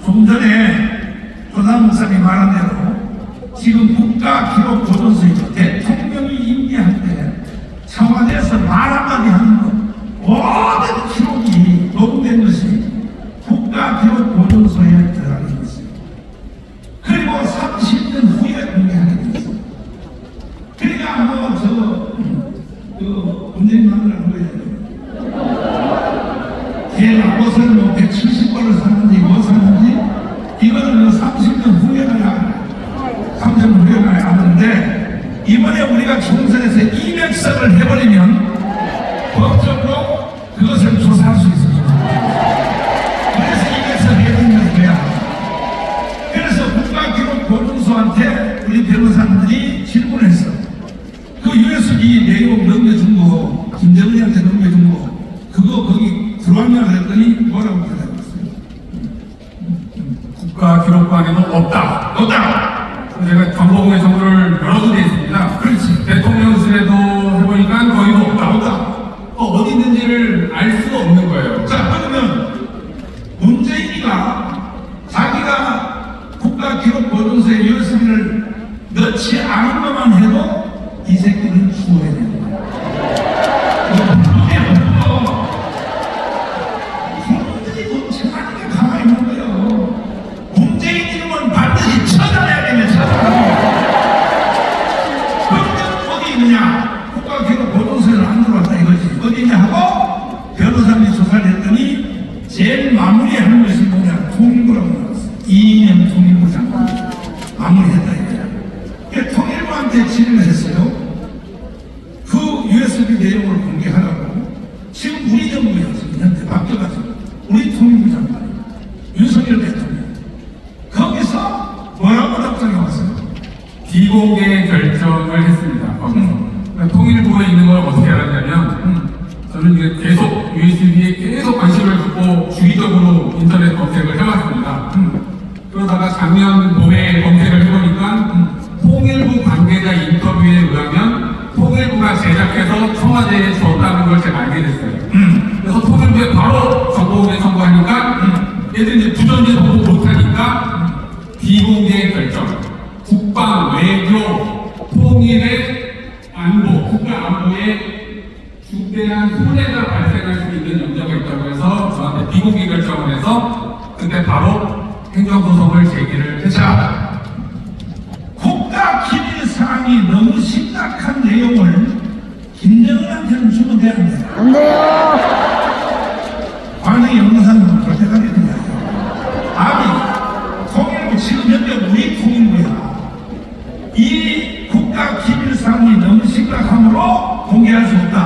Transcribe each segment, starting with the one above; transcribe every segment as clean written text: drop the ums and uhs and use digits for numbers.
조금 전에 조남 목사님이 말한 대로 지금 국가기록보존소이죠. 대통령이 임기할 때 청와대에서 말 한마디 하는 것 모든 기록이 녹음된 것이 국가기록보존소에 들어가게 됐습니다. 그리고 30년 후에 공개하게 됐습니다. 그러니까 문재인 만나는 거예요. 걔가 옷을 170번을 샀는지 뭐 샀는지 이거는 30년 후에 가야 30년 후에 가야 하는데 이번에 우리가 총선에서 200석을 해버리면 법적으로 그것을 조사할 수 있습니다. 그래서 200석 해야 된다는 거야. 그래서 국가기록보존소한테 우리 변호사님들이 질문을 했어. 그 USB 내용 넘겨준 거, 김정은이한테 넘겨준 거, 그거 거기 들어왔냐 그랬더니 뭐라고 대답했어요? 국가기록관에는 없다. 제가 정보공개 정보를 여러 군데 있습니다. 그렇지. 대통령실에도 해보니까 거기도 없다. 어디 있는지를 알 수가 없는 거예요. 자, 그러면 문재인이가 자기가 국가기록보존소에 USB를 넣지 않은 것만 해도 이 새끼는 죽어야 되는 거야. 국민들이 멍청하니까 가만히 있는 거예요. 문재인 이름은 반드시 처단해야 되면 처단하고. 그런데 어디 있느냐? 국가기록보존소에는 안 들어왔다 이거지. 어디 있냐 하고 변호사님이 조사를 했더니 제일 마무리하는 것이 뭐냐? 통일부라고 나왔어. 이인영 통일부 장관 마무리했다 이거야. 통일부한테 질의를 했어요. 그 USB 내용을 공개하라고. 지금 우리 정부에서 현재 바뀌어가지고 우리 통일부 장관 윤석열 대통령 거기서 뭐라고 답장이 왔어요? 비공개 결정을 했습니다. 그러니까 통일부에 있는 걸 어떻게 알았냐면 저는 이게 계속 USB에 계속 관심을 갖고 주기적으로 인터넷 검색을 해왔습니다. 그러다가 작년 봄에 검색을 해보니까 통일부 관계자 인터뷰에 의하면 통일부가 제작해서 청와대에 줬다는 걸 제가 알게 됐어요. 그래서 통일부에 바로 정보공개 청구하니까 얘들이 이제 부정제 보고 못하니까 비공개 결정, 국방, 외교, 통일의 안보, 국가 안보에 중대한 손해가 발생할 수 있는 염려가 있다고 해서 저한테 비공개 결정을 해서 그때 바로 행정소송을 제기를 했죠. 국가기밀사항이 너무 심각한 내용을 김정은한테는 주면 되는데 안 돼요. 관의 영상은 그렇게 가야 된다. 아니, 통일부 지금 현재 우리 통일부야. 이 국가기밀사항이 너무 심각하므로 공개할 수 없다.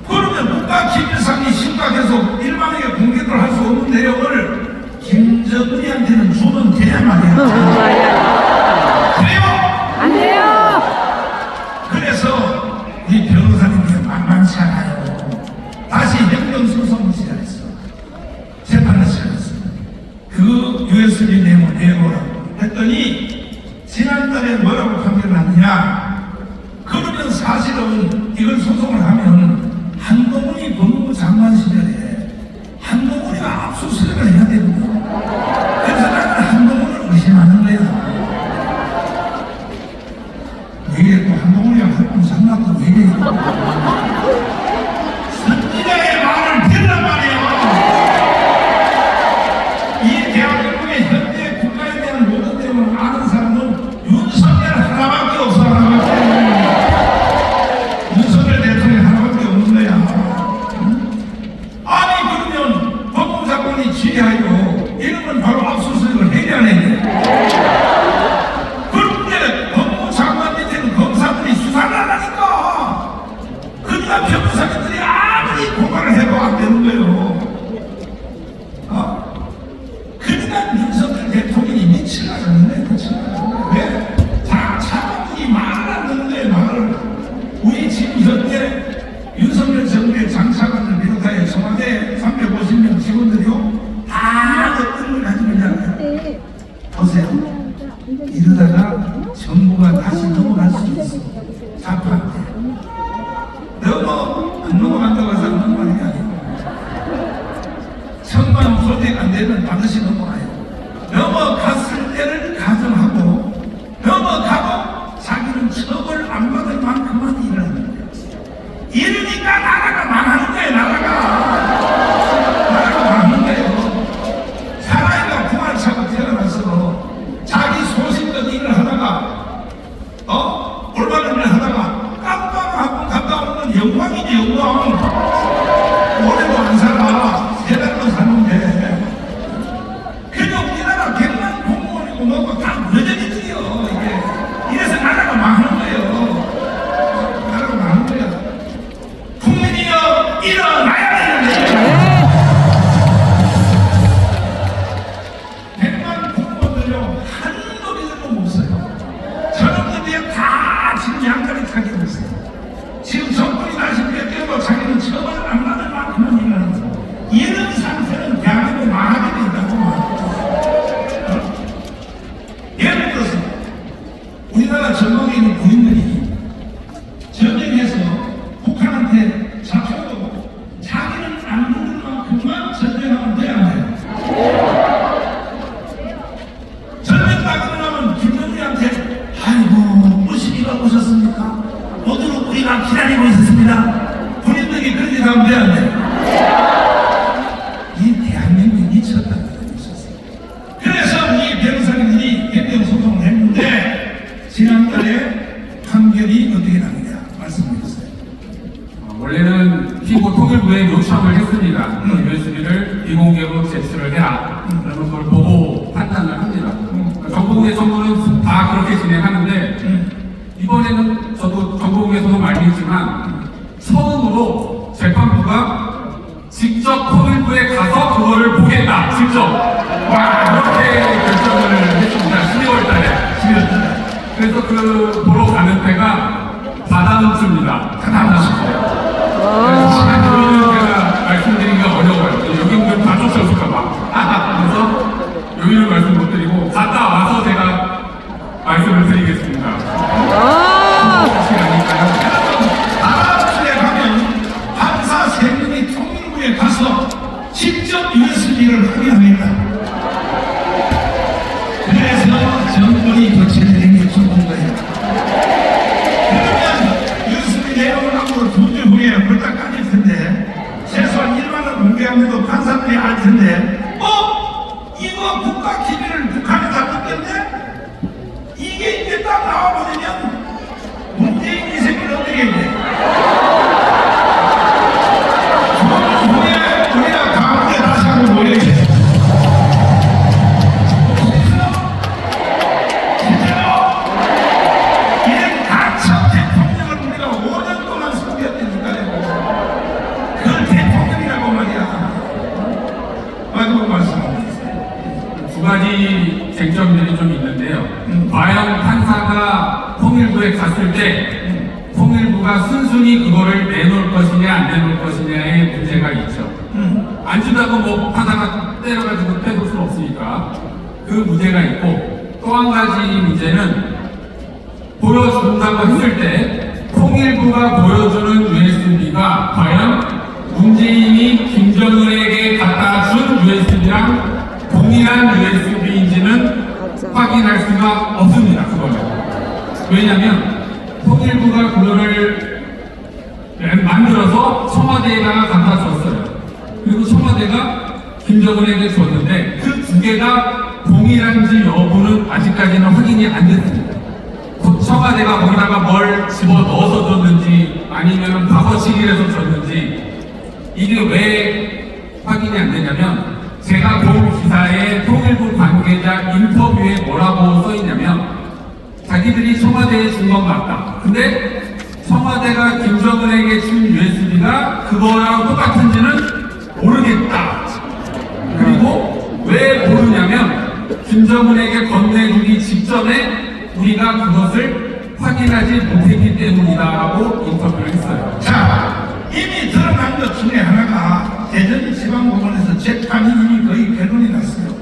그러면 국가기밀사항이 심각해서 일반에게 공개를 할 수 없는 내용을 김정은이한테는 주면 되냐 말이야. 그래요? 안 돼요. 그래서 이 변호사님이 만만치 않아요. 다시 행정소송을 시작했어. 재판을 시작했어. 그 USB 내용을 내놓으라고 했더니 지난달에 뭐라고 판결을 하느냐. 그러면 사실은 이걸 소송을 하면 한동훈이 법무부 장관 시절에 한동훈이가 압수수색을 해야 됩니다. 그래서 나는 한동훈을 의심하는 거야. 이게 또 한동훈이가 한번 상납도 왜 이래. 선지자의 말을 들으란 말이에요. 이 대한민국의 현재 국가에 대한 모든 내용을 아는 사람은 윤석열 하나밖에 없어. 윤석열 대통령 하나밖에 없는 거야. 아니 그러면 법무부 장관이 지휘하여 이러면 바로 압수수색을 해야 하는데 그런데 법무부 장관 밑에는 검사들이 수사를 안 하니까 그러니까 변호사님들이 아무리 고발을 해도 안 되는 거예요. 그러니까 윤석열 대통령이 미치려는 거예요. 왜? 차관들이 말을 안 듣는 거예요. 말을. 우리 지금 현재 윤석열 정부의 장차관을 비롯하여 청와대 350명 직원들이요 다 어떤 걸 가지고 있잖아요. 보세요. 이러다가 정부가 다시 넘어갈 수 있어. 자파한테. 너무 안 넘어간다고 해서 넘어가는 게 아니고 1000만 원 소득 안 되면 반드시 넘어가요. 넘어갔을 때를 가정하고 넘어가고 자기는 처벌 안 받을 만큼만 일을 하는 거예요. 이러니까 나라가 망하는 거예요. 나라가 망하는 거예요. 사나이가 구만차고 태어나서 자기 소신껏 일을 하다가 올바른 일을 하다가 깜빡하고 갔다 오는 영광이지 영광. 오래도 안 살아. 3달도 사는데 그래도 우리나라 100만 공무원이고 뭐고 다 여전히 뛰어. 이게 이래서 나라가 망하는 거예요. 나라가 망하는 거야. 국민이여 일어나야 되는데 100만 공무원들요 한 놈이들도 못 써요. 저놈들이 다 지금 양다리 타기고 있어요. 지금 정권이 다시 뺏겨도 자기는 처벌 안 받을 만큼은 일을 하는 거예요. 이런 상태는 대한민국 망하게 된다고 말해요. 예를 들어서 우리나라 전국에 있는 군인들이 전쟁에서 북한한테 잡혀도 자기는 안 죽을 만큼만 전쟁하면 돼야 안 돼요? 전쟁 나가고 나면 김정일한테 아이고 무시기가 오셨습니까? 모두는 우리가 기다리고 있었습니다. 군인들이 그런 일 하면 돼야 안 돼요? 이 대한민국이 미쳤다는 것이 있었어요. 그래서 이 변호사님들이 변경 소송을 했는데 지난달에 판결이 어떻게 나느냐 말씀해 주세요. 원래는 피고 통일부에 요청을 했습니다. USB를 비공개로 제출을 해라. 그러면 그걸 보고 판단을 합니다. 정보공개 정부는 다 그렇게 진행하는데 이번에는 저도 정보공개에서도 말했지만 처음으로 재판부가 직접 통일부에 가서 그거를 보겠다. 직접. 와, 그렇게 결정을 했습니다. 12월 달에. 그래서 그 보러 가는 때가 다다음 주입니다. 다다음 주예요. 그거는 제가 말씀드리기가 어려워요. 여기 오면 다 쫓아올까봐. 그래서 여기는 말씀 못 드리고 갔다 와서 제가 말씀을 드리겠습니다. 시간이니까요. 다음 주에 가면 판사 3명이 통일부에 가서 직접 USB를 확인합니다. 그래서 정권이 교체되는 게 좋은 거예요. 그러면 USB 내용을 앞으로 2주 후에 벌떡 까질 텐데 최소한 1만 원 공개하면도 판사들이 알 텐데 이거 국가 기밀을 북한에다 뜯겼네? 이게 이제 딱 나와버리면 문재인 이 새끼는 어떻게 해? 후에 우리가 가운데 다시 한번 모여야 돼. 진짜로 이런 가처 대통령을 우리가 5년 동안 섬겼다니까요. 그걸 대통령이라고 말이야. 마지막 말씀합니다. 두 가지 쟁점들이 좀 있는데요. 과연 판사가 통일부에 갔을 때 통일부가 순순히 그거를 내놓을 것이냐 안 내놓을 것이냐의 문제가 있죠. 안 준다고 뭐 판사가 때려가지고 빼볼 수는 없으니까 그 문제가 있고 또 한 가지 문제는 보여준다고 했을 때 통일부가 보여주는 USB가 과연 문재인이 김정은에게 갖다 준 USB랑 동일한 USB인지는 확인할 수가 없습니다. 그거는. 왜냐하면 통일부가 그거를 만들어서 청와대에다가 갖다 줬어요. 그리고 청와대가 김정은에게 줬는데 그 두 개가 동일한지 여부는 아직까지는 확인이 안 됐습니다. 청와대가 거기다가 뭘 집어 넣어서 줬는지 아니면 바꿔치기해서 줬는지 이게 왜 확인이 안 되냐면 제가 본 기사에 통일부 관계자 인터뷰에 뭐라고 써있냐면 자기들이 청와대에 준 건 맞다. 근데 청와대가 김정은에게 준 USB가 그거랑 똑같은지는 모르겠다. 그리고 왜 모르냐면 김정은에게 건네주기 직전에 우리가 그것을 확인하지 못했기 때문이다라고 인터뷰를 했어요. 자, 이미 드러난 것 중에 하나가 대전 지방법원에서 재판이 이미 거의 결론이 났어요.